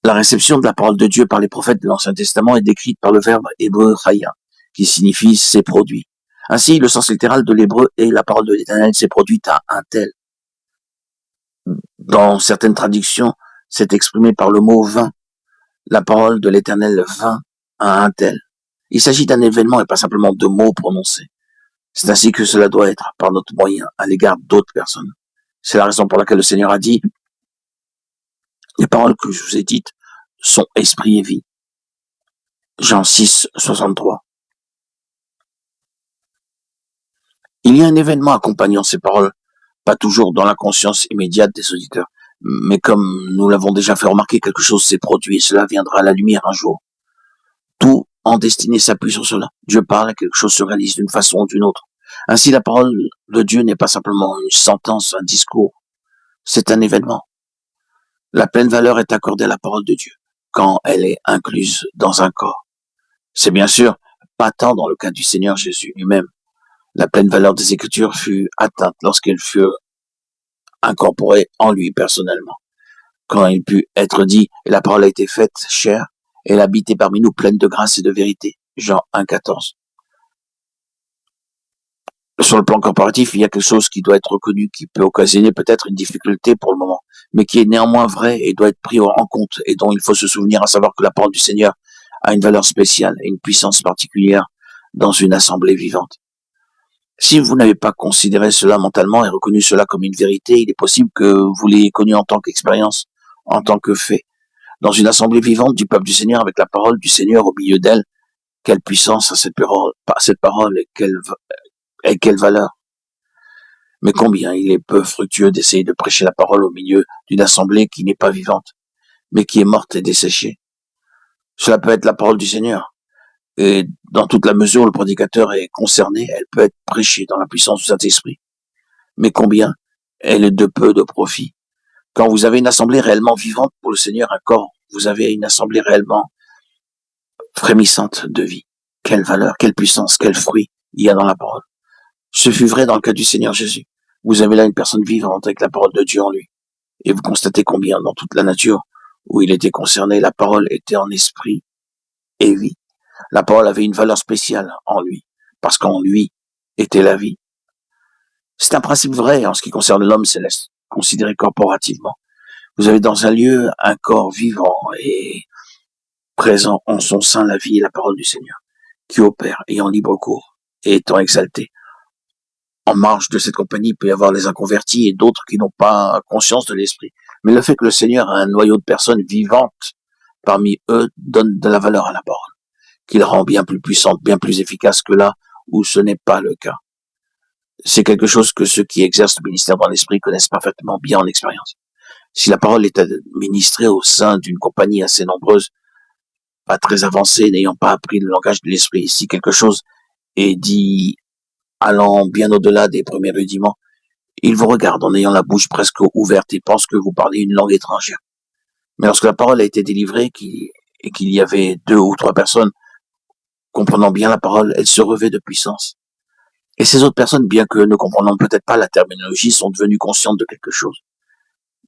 La réception de la parole de Dieu par les prophètes de l'Ancien Testament est décrite par le verbe hébreu chaya, qui signifie s'est produit. Ainsi, le sens littéral de l'hébreu est la parole de l'Éternel s'est produite à un tel. Dans certaines traductions, c'est exprimé par le mot vint. La parole de l'Éternel vint à un tel. Il s'agit d'un événement et pas simplement de mots prononcés. C'est ainsi que cela doit être par notre moyen à l'égard d'autres personnes. C'est la raison pour laquelle le Seigneur a dit « Les paroles que je vous ai dites sont esprit et vie ». Jean 6, 63. Il y a un événement accompagnant ces paroles, pas toujours dans la conscience immédiate des auditeurs, mais comme nous l'avons déjà fait remarquer, quelque chose s'est produit et cela viendra à la lumière un jour. Tout en destinée s'appuie sur cela. Dieu parle, quelque chose se réalise d'une façon ou d'une autre. Ainsi, la parole de Dieu n'est pas simplement une sentence, un discours, c'est un événement. La pleine valeur est accordée à la parole de Dieu quand elle est incluse dans un corps. C'est bien sûr pas tant dans le cas du Seigneur Jésus lui-même. La pleine valeur des Écritures fut atteinte lorsqu'elle fut incorporée en lui personnellement. Quand il put être dit « Et la parole a été faite chair, et elle habitait parmi nous pleine de grâce et de vérité » Jean 1, 14. Sur le plan corporatif, il y a quelque chose qui doit être reconnu, qui peut occasionner peut-être une difficulté pour le moment, mais qui est néanmoins vrai et doit être pris en compte et dont il faut se souvenir, à savoir que la parole du Seigneur a une valeur spéciale et une puissance particulière dans une assemblée vivante. Si vous n'avez pas considéré cela mentalement et reconnu cela comme une vérité, il est possible que vous l'ayez connu en tant qu'expérience, en tant que fait. Dans une assemblée vivante du peuple du Seigneur, avec la parole du Seigneur au milieu d'elle, quelle puissance a cette parole et quelle valeur. Mais combien il est peu fructueux d'essayer de prêcher la parole au milieu d'une assemblée qui n'est pas vivante, mais qui est morte et desséchée. Cela peut être la parole du Seigneur. Et dans toute la mesure où le prédicateur est concerné, elle peut être prêchée dans la puissance du Saint-Esprit. Mais combien elle est de peu de profit. Quand vous avez une assemblée réellement vivante pour le Seigneur, un corps, vous avez une assemblée réellement frémissante de vie. Quelle valeur, quelle puissance, quel fruit il y a dans la parole. Ce fut vrai dans le cas du Seigneur Jésus. Vous avez là une personne vivante avec la parole de Dieu en lui. Et vous constatez combien dans toute la nature où il était concerné, la parole était en esprit et vie. La parole avait une valeur spéciale en lui, parce qu'en lui était la vie. C'est un principe vrai en ce qui concerne l'homme céleste, considéré corporativement. Vous avez dans un lieu un corps vivant et présent en son sein la vie et la parole du Seigneur, qui opère, ayant libre cours et étant exalté. En marge de cette compagnie, il peut y avoir les inconvertis et d'autres qui n'ont pas conscience de l'esprit. Mais le fait que le Seigneur a un noyau de personnes vivantes parmi eux donne de la valeur à la parole, qu'il rend bien plus puissante, bien plus efficace que là où ce n'est pas le cas. C'est quelque chose que ceux qui exercent le ministère dans l'esprit connaissent parfaitement bien en expérience. Si la parole est administrée au sein d'une compagnie assez nombreuse, pas très avancée, n'ayant pas appris le langage de l'esprit, si quelque chose est dit allant bien au-delà des premiers rudiments, ils vous regardent en ayant la bouche presque ouverte et pensent que vous parlez une langue étrangère. Mais lorsque la parole a été délivrée et qu'il y avait 2 ou 3 personnes comprenant bien la parole, elle se revêt de puissance. Et ces autres personnes, bien que ne comprenant peut-être pas la terminologie, sont devenues conscientes de quelque chose.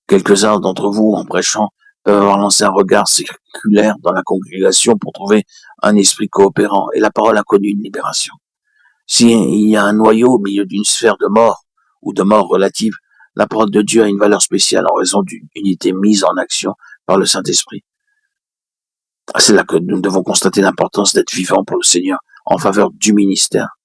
Quelques-uns d'entre vous, en prêchant, peuvent avoir lancé un regard circulaire dans la congrégation pour trouver un esprit coopérant, et la parole a connu une libération. S'il y a un noyau au milieu d'une sphère de mort, ou de mort relative, la parole de Dieu a une valeur spéciale en raison d'une unité mise en action par le Saint-Esprit. C'est là que nous devons constater l'importance d'être vivants pour le Seigneur en faveur du ministère.